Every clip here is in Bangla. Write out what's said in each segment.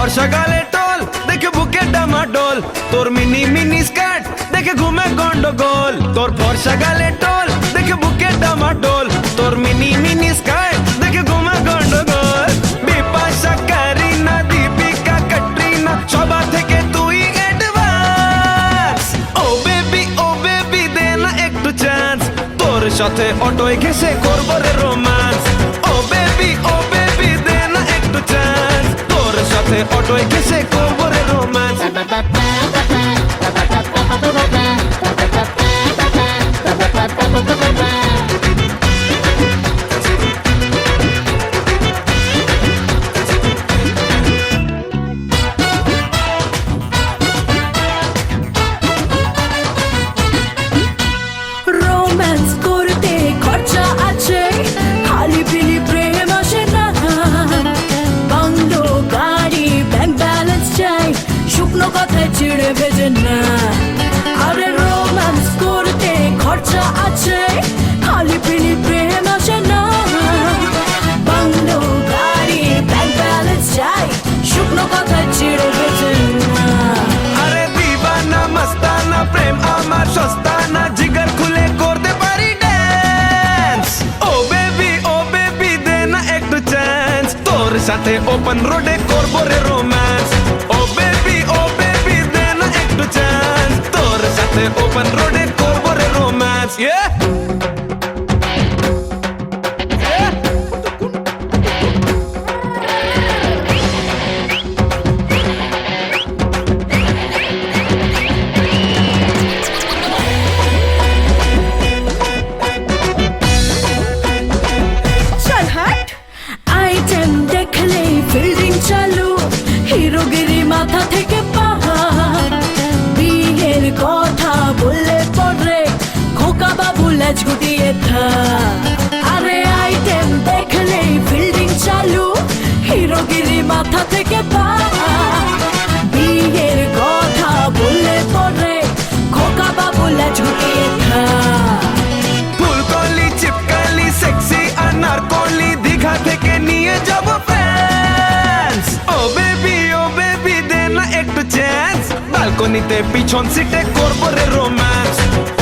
ফর্সা গালে টোল দেখে বুকে ডামাডোল, তোর মিনি মিনি স্কার্ট দেখে ঘুমে গন্ডগোল। তোর ফর্সা গালে টোল দেখে বুকে ডামাডোল, তোর মিনি মিনি স্কার্ট দেখে ঘুমে গন্ডগোল। বিপাশা, কারিনা, দীপিকা, ক্যাটরিনা সবার থেকে তুই অ্যাডভান্স। ও বেবি দে না একটু চান্স, তোর সাথে অটোয় ঘেসে করবো রে রোম্যান্স। ও বেবি দে না একটু চান্স, তোর সাথে অটোয় ঘেসে করবো রে রোম্যান্স। রোম্যান্স করতে খরচা আছে, খালি পিলি প্রেম আসে না। বাংলো, গাড়ি, ব্যাংক ব্যালেন্স চাই, শুকনো কথায় চিড়ে ভেজে না। আরে রোম্যান্স করতে খরচা আছে, খালি পিলি প্রেম আসে না। বাংলো, গাড়ি, ব্যাংক ব্যালেন্স চাই, শুকনো কথায় চিড়ে ভেজে না। আরে দিবানা মস্তানা প্রেম আমার সস্তা না, জিগার খুলে করতে পারি ড্যান্স। ও বেবি দে না একটু চান্স, তোর সাথে ওপেন রোডে করবো রে রোম্যান্স। ও বেবি দে না একটু চান্স, তোর সাথে ওপেন রোডে করবো রে রোম্যান্স। চল হাট। আইটেম দেখলেই ফিল্ডিং চালু, হিরোগিরি মাথা থেকে পাহাড়। বিয়ের কথা বললে পরে খোকা বাবু লেজ গুটিয়ে থাক। আরে আইটেম দেখলেই ফিল্ডিং চালু, হিরোগিরি মাথা থেকে পাহাড়। বিয়ের কথা বললে পরে খোকা বাবু লেজ গুটিয়ে থাক। ফুলকলি, চিপকালি, সেক্সি আনারকলি, দীঘা থেকে নিয়ে যাব ফ্রান্স। ও বেবি দে না একটু চান্স, ব্যালকনিতে পিছন সিটে করবো রে রোম্যান্স।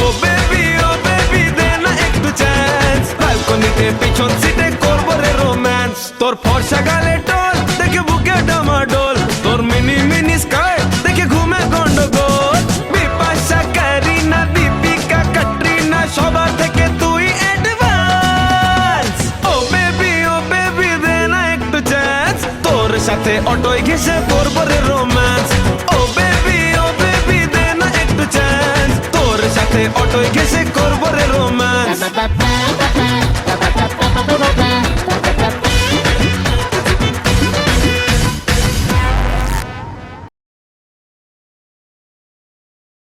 ও বেবি দে না একটু চান্স, ব্যালকনিতে পিছন সিটে করবো রে রোম্যান্স। তোর ফর্সা গালে টোল দেখে বুকে ডামাডোল, তোর মিনি মিনি স্কার্ট দেখে ঘুমে গন্ডগোল। বিপাশা, কারিনা, দীপিকা, ক্যাটরিনা সবার থেকে তুই অ্যাডভান্স। ও বেবি দে না একটু চান্স, তোর সাথে অটোয় ঘেসে করবো রে রোম্যান্স। ও বেবি দে না একটু চান্স, তোর সাথে অটোয় ঘেসে করবো রে রোম্যান্স।